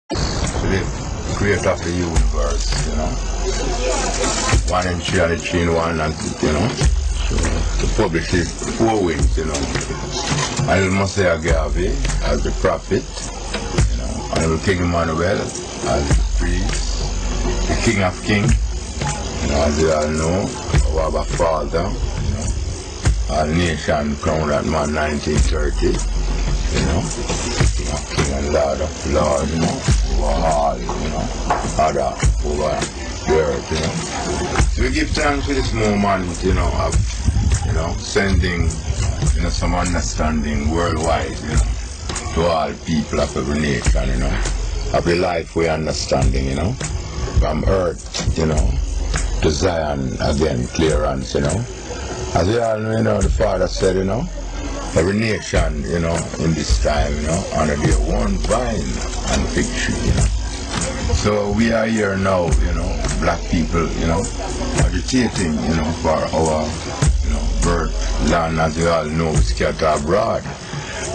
The creator of the universe, you know. 1 and 3 and 3 in 1, and, you know. So to publish it 4 ways, you know. And Messiah Garvey as the prophet, you know, and King Emmanuel as the priest, the King of Kings, you know, as you all know, our father, you know, our nation crowned at man 1930, you know, King of Kings and Lord of Lords, you know, over all, you know, other over the earth, you know. So we give thanks for this moment, you know, of, you know, sending, you know, some understanding worldwide, you know, to all people of every nation, you know, of the life we understanding, you know, from earth, you know, to Zion again, clearance, you know. As we all know, you know, the Father said, you know, every nation, you know, in this time, you know, under their one vine and fig tree, you know. So we are here now, you know, black people, you know, agitating, you know, for our, you know, birth land, as we all know, scattered abroad.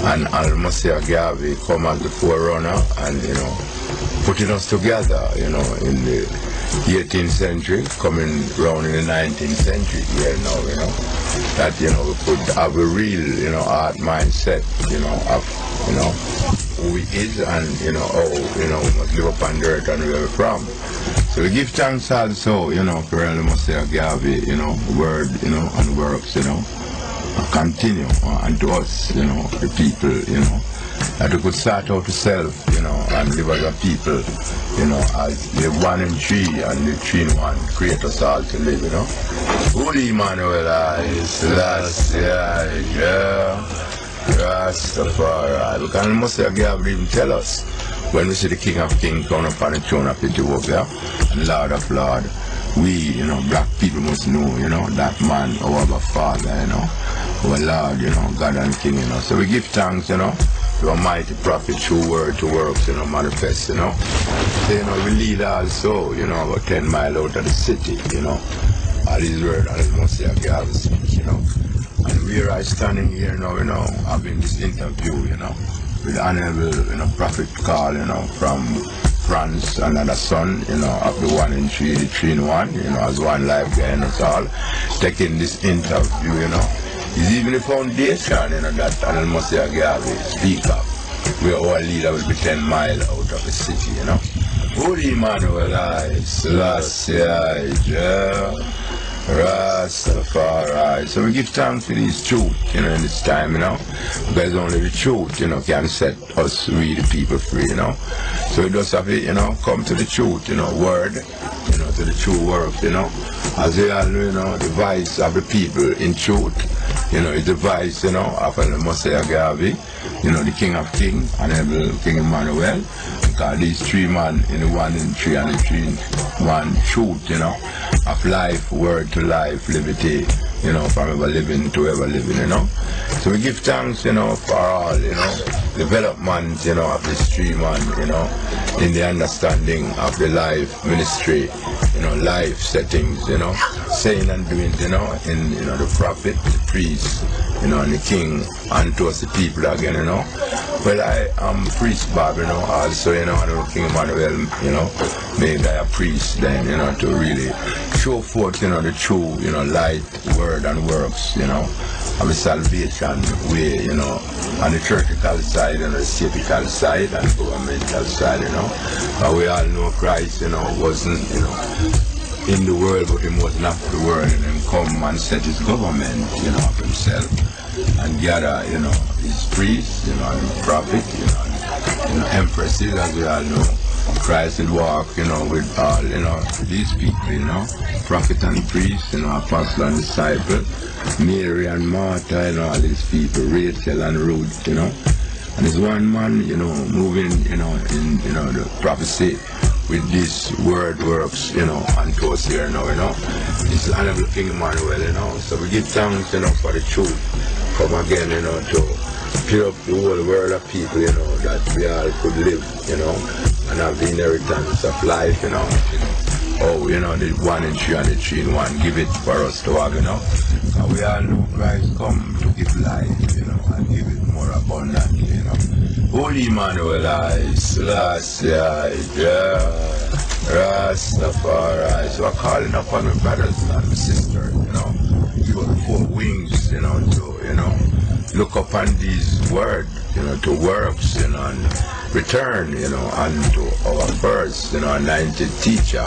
And Messiah Garvey come as the forerunner and, you know, putting us together, you know, in the 18th century, coming around in the 19th century here now, you know, that, you know, we could have a real, you know, art mindset, you know, of, you know, who we is and, you know, how, you know, we must live upon the earth and where we're from. So we give thanks also, you know, for Messiah Garvey, you know, word, you know, and works, you know, continue and to us, you know, the people, you know, that we could start out to self, you know, and live as a people, you know, as the 1 and 3 and the 3 in 1 create us all to live, you know. Holy Emmanuel, Selassie, Rastafari. Because Messiah Garvey even tell us, when we see the King of Kings come upon the throne of Ethiopia, and Lord of Lords, we, you know, black people must know, you know, that man, our Father, you know, our Lord, you know, God and King, you know. So we give thanks, you know, to a mighty prophet, true word to works, you know, manifest, you know. So, you know, we lead also, you know, about 10 miles out of the city, you know, all his word, all his Messiah Garvey speak, you know. And we are standing here now, you know, having this interview, you know, with Honorable, you know, Prophet Carl, you know, from France, another son, you know, of the 1 and 3, the 3 in 1, you know, as one life guy and us all, taking this interview, you know. It's even the foundation, you know, that Honorable Messiah Garvey speak of, where our leader will be 10 miles out of the city, you know. Holy Emmanuel, Selassie, Rastafari. So we give thanks for this truth, you know, in this time, you know, because only the truth, you know, can set us, we the people, free, you know. So we just have to, you know, come to the truth, you know, word, you know, to the true work, you know. As we all know, you know, the voice of the people in truth, you know, is the voice, you know, of the Messiah Garvey, you know, the King of Kings, Honorable King Emmanuel, because these 3 men in the 1 and 3 and the 3 in 1 truth, you know, of life, word to life, liberty, you know, from ever living to ever living, you know. So we give thanks, you know, for all, you know, development, you know, of this 3 man, you know, in the understanding of the life ministry, you know, life settings, you know, saying and doing, you know, in, you know, the prophet, the priest, you know, and the king, and to us the people again, you know. Well, I am priest Bob, you know, also, you know, and King Emmanuel, you know, made I a priest then, you know, to really show forth, you know, the true, you know, light, word and works, you know, of the salvation way, you know, on the churchical side and the statical side and governmental side, you know. But we all know Christ, you know, wasn't, you know, in the world, but he wasn't of the world, and then come and set his government, you know, of himself, and gather, you know, his priests, you know, and prophet, you know, empresses, as we all know. Christ will walk, you know, with all, you know, these people, you know, prophet and priest, you know, apostle and disciple, Mary and Martha, you know, all these people, Rachel and Ruth, you know. And there's one man, you know, moving, you know, in, you know, the prophecy with this word works, you know, unto us here now, you know. It's Honorable King Emmanuel, you know. So we give thanks, you know, for the truth. Come again, you know, to fill up the whole world of people, you know, that we all could live, you know, and have the inheritance of life, you know. Oh, you know, the 1 and 3 and the 3 in 1, give it for us to have, you know. And we all know Christ come to give life, you know, and give it more abundantly, you know. Holy Emmanuel, I, Selassie, yeah. Rastafari. So I'm calling upon my brothers and my sisters, give us 4 wings, to, look upon these words, to works, and return, unto our first, anointed teacher,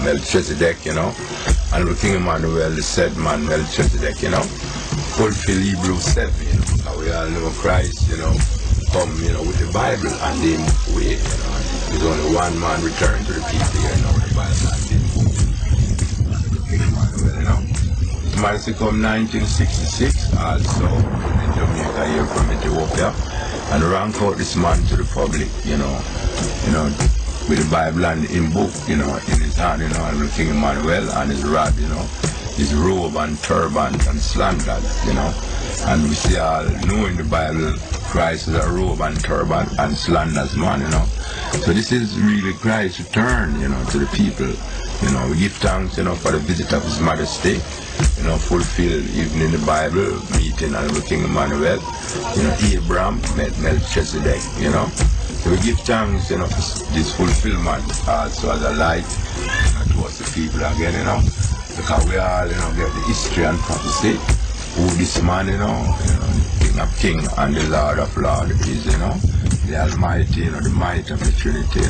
Melchizedek, and the King Emmanuel, the said man Melchizedek, fulfill Hebrews 7, how we all know Christ, come, with the Bible and the way, there's only one man return to the people here, the Bible and the King Emmanuel, Somebody come 1966 also in Jamaica here from Ethiopia and rank out this man to the public, with the Bible and in book, in his hand, and the King Emmanuel and his rod, his robe and turban and slanders, and we see all know in the Bible Christ is a robe and turban and slanders man, So this is really Christ's return, to the people. We give thanks, for the visit of His Majesty, fulfill even in the Bible, meeting and the King Emmanuel, Abraham met Melchizedek, So we give thanks, for this fulfillment also as a light, towards the people again, because we all, get the history and prophecy, who this man, King of Kings and the Lord of Lords is, the Almighty, the might of the Trinity,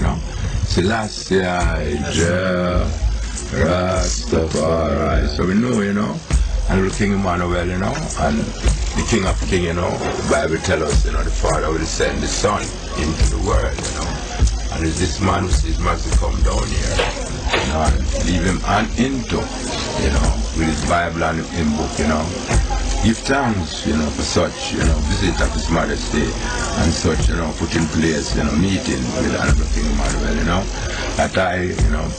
Selassie, Rastafari. So we know, and the King Emmanuel, and the King of Kings, the Bible tells us, the Father will send the Son into the world, and it's this man who says must come down here, and leave him and into, with his Bible and his book, Give thanks, for such, visit of His Majesty and such, put in place, meeting with the King Emmanuel, that I,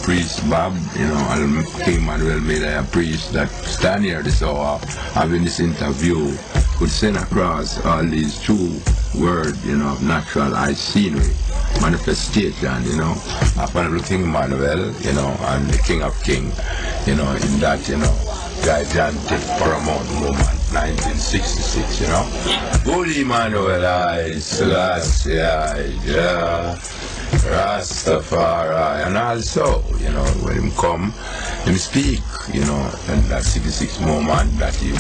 priest Bob, and King Emmanuel made a priest that stand here this hour having this interview could send across all these true words, of natural eye scenery, manifestation, upon the King Emmanuel, and the King of Kings, in that, gigantic paramount moment. 1966, Holy Emmanuel, I, Selassie, yeah, Rastafari, and also, when him come, him speak, in that 66 moment that he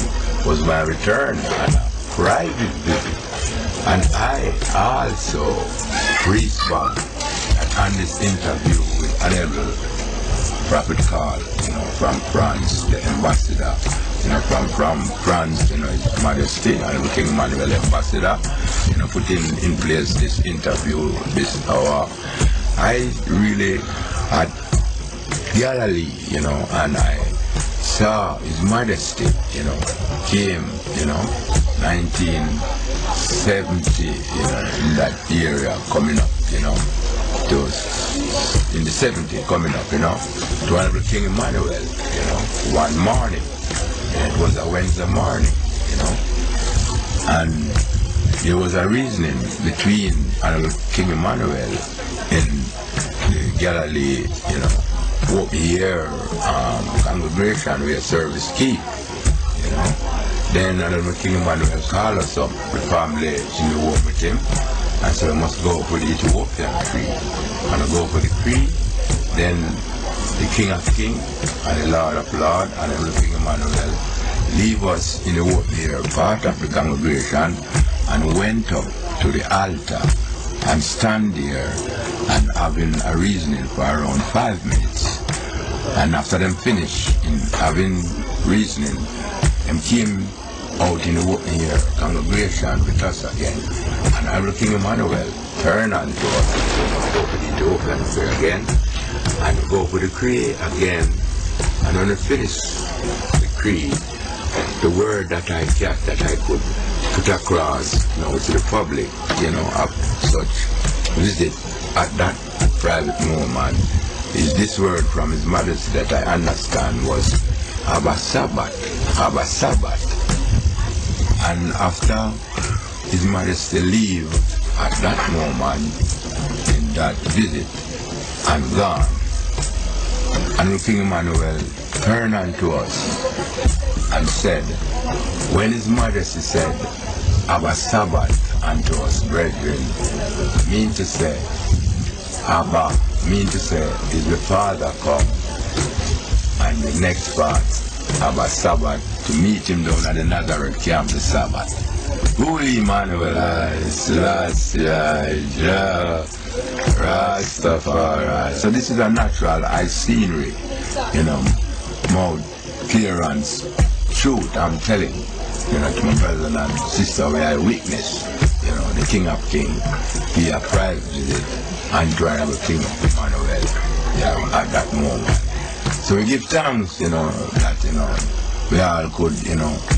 was my return and a private visit. And I also respond on this interview with Honorable Prophet Carl, from France, the ambassador, from France, His Majesty, and the King Emmanuel ambassador, putting in place this interview, this hour. I really had Galilee, and I saw His Majesty, came, 1970, in that area coming up, to in the 70s coming up, to Honorable King Emmanuel, one morning. It was a Wednesday morning, and there was a reasoning between Honorable King Emmanuel in the Galilee, up here, congregation where service keep, Then Honorable King Emmanuel called us up, the family, in the walk with him, and so we must go for the Ethiopian creed. And I go for the creed, then the King of Kings and the Lord of Lords and the King Emmanuel leave us in the open here, part of the congregation, and went up to the altar and stand there and having a reasoning for around 5 minutes. And after them finish in having reasoning, them came out in the open here congregation with us again. And our King Emmanuel turned on to us and go for the Ethiopian prayer again, and go for the creed again. And when we finish the creed, the word that I could put across, to the public, of such visit at that private moment, is this word from His Majesty that I understand was Abba Sabbath. And after His Majesty leave at that moment in that visit, I'm gone. And King Emmanuel turned unto us and said, when His Majesty said, Abba Sabbath unto us, brethren, mean to say, Abba, mean to say, is the Father come, and the next part, Abba Sabbath, to meet him down at the Nazareth camp the Sabbath. Who Emmanuel, Selassie, Rastafari. So this is a natural scenery, Mount clearance, truth, I'm telling to my brother and sister, we are witness, the King of Kings, he apprised visit, and trial the King of Emmanuel, at that moment. So we give thanks, that, we all could,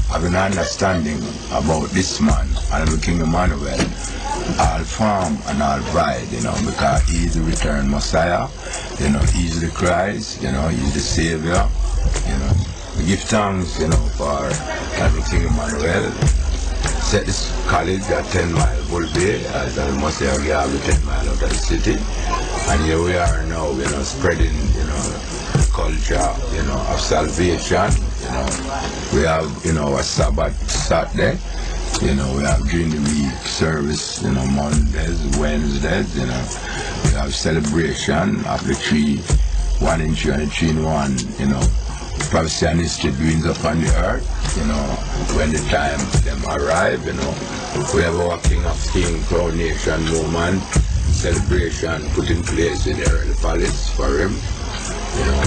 have an understanding about this man and the King Emmanuel, all farm and all bride, because he is the returned Messiah, he is the Christ, he is the Savior, We give thanks, for the King Emmanuel. Set this college at 10 Mile Bull Bay, as I must say, we have 10 miles out of the city. And here we are now, spreading, culture, of salvation. We have, a Sabbath Saturday. We have during the week service, Mondays, Wednesdays, we have celebration of the 1 in 3 and the 3 in 1, prophecy and history doings upon the earth, when the time them arrive, we have our King of Kings coronation moment, celebration put in place in the earthly palace for him.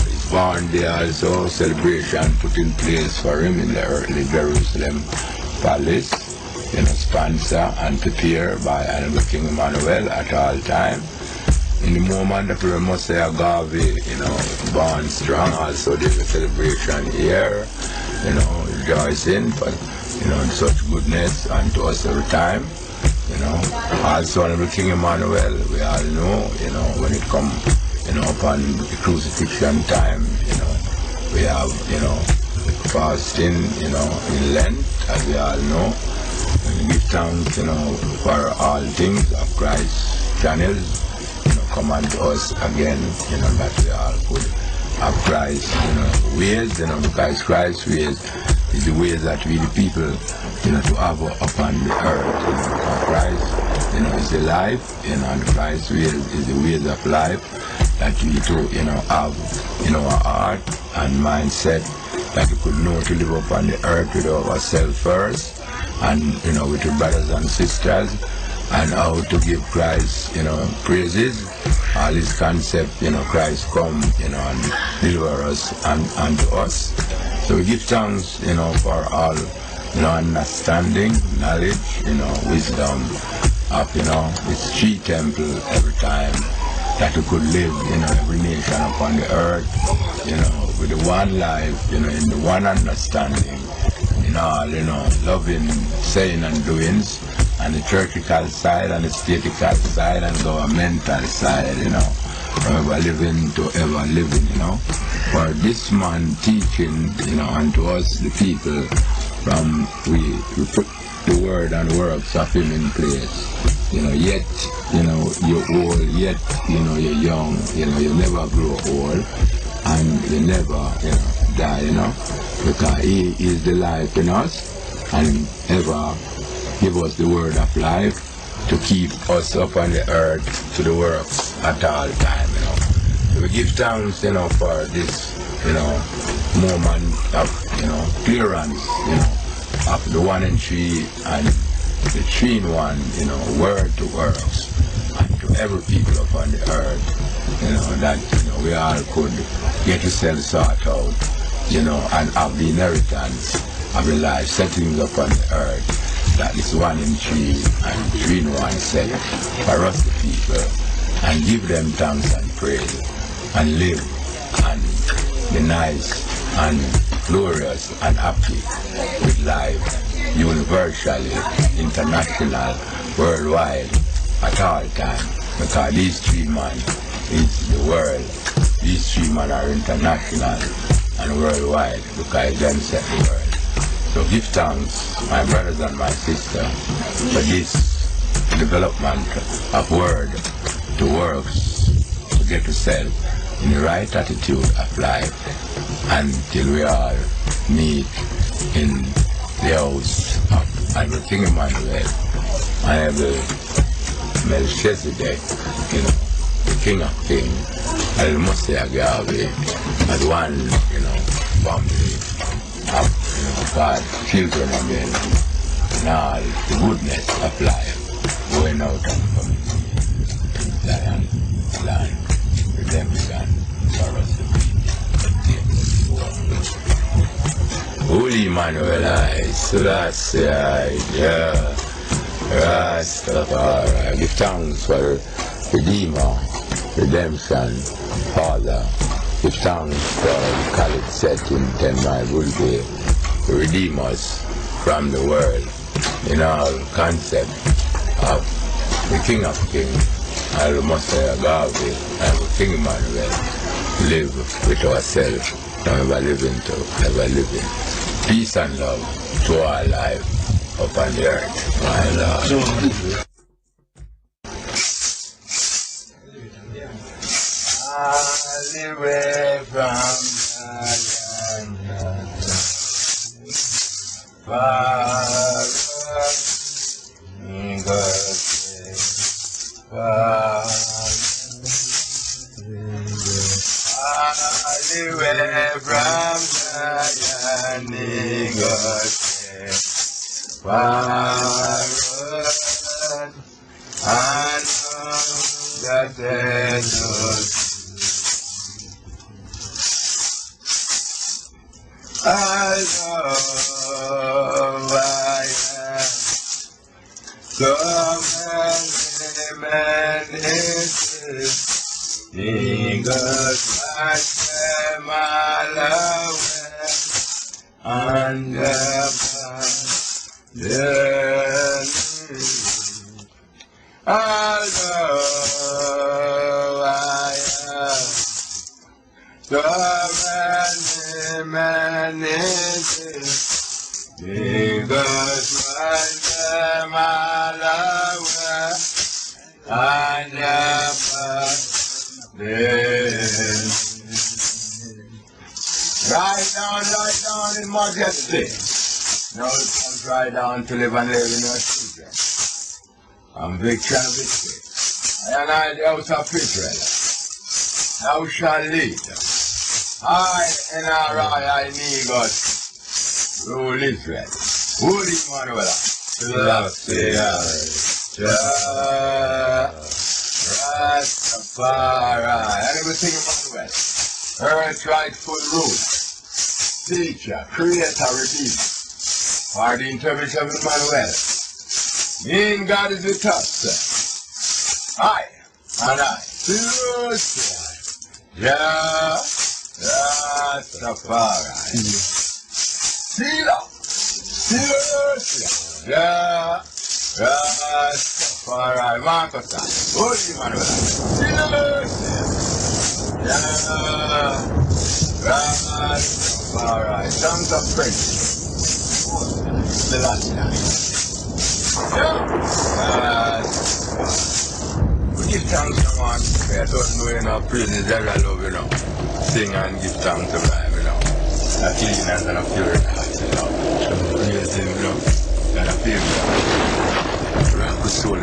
He's born there also, celebration put in place for him in the earthly Jerusalem palace, sponsor and prepared by the King Emmanuel at all time. In the moment that we must say Agave, born strong, also there's a celebration here, rejoicing for, such goodness unto us every time, Also under the King Emmanuel, we all know, when it comes, upon the crucifixion time, we have, fasting, in Lent, as we all know, and we give thanks, for all things of Christ's channels. Come unto us again, that we all could have Christ's, ways, because Christ's ways is the ways that we the people, to have upon the earth, Christ, is the life, and Christ's ways is the ways of life that we to, have in our heart and mindset that we could know to live upon the earth with ourselves first, and, with the brothers and sisters, and how to give Christ, praises, all his concept, Christ come, and deliver us and unto us. So we give thanks, for all, understanding, knowledge, wisdom of, this tree temple every time that we could live, every nation upon the earth, with the one life, in the one understanding, in all, loving, saying and doings, and the churchical side and the statical side and governmental side, from ever living to ever living, For this man teaching, unto us, the people, from we put the word and works of him in place. Yet, you're old, yet, you're young, you never grow old, and you never, die, because he is the life in us, and ever give us the word of life to keep us up on the earth to the works at all time, We give thanks, for this, moment of, clearance, of the 1 in 3 and the 3 in 1, word to works, and to every people upon the earth, that, we all could get ourselves sorted out, and have the inheritance of the life settings upon the earth. That is 1 in 3 and 3 in 1 set for us the people, and give them thanks and praise, and live and be nice and glorious and happy with life universally, international, worldwide, at all time, because these 3 men is the world, these 3 men are international and worldwide, because them set the world. So give thanks, my brothers and my sisters, for this development of word to works, to get yourself in the right attitude of life, until we all meet in the house of King Emmanuel I have the Melchizedek, you know, the King of Kings, and the Messiah Yahweh, as one, you know, family of, you know, God, children again, and all the goodness of life going out from Zion, land, redemption for us to be. Holy Emmanuel, Selassie, yeah. Rastafari, give thanks for Redeemer, Redemption, Father. Give thanks for the college setting, 10 mile would to redeem us from the world in all concept of the King of Kings, and the Messiah Yahweh, and the King Emmanuel, live with ourselves, never living to ever living. Peace and love to our life upon the earth, my Lord. All the way from Zion, far all the way from Zion, forward and the desert. I know I am so many because I am all away and although I am so many because I am all away and right down in majesty. Now it comes right down to live and live in your children. And victory and victory. And I, the house of Israel, thou shalt lead. I need God, rule Israel. Holy Emmanuel, Selassie, Rastafari, and everything Emmanuel. Earth rightful ruler, teacher, creator, redeemer. For the intervention of Emmanuel. In God is with us. I and I. Yeah. Rastafari. Sila. Yeah. Rastafari. Marcus. Holy Emmanuel. Yeah. Rastafari. Songs of praise. The last time. We give thanks to man. I don't know, you know, praise that I love, you know. Sing and give thanks to God, you know. A cleanness and a pure heart, you know. Praise him, you know. And a pure, rock the soul.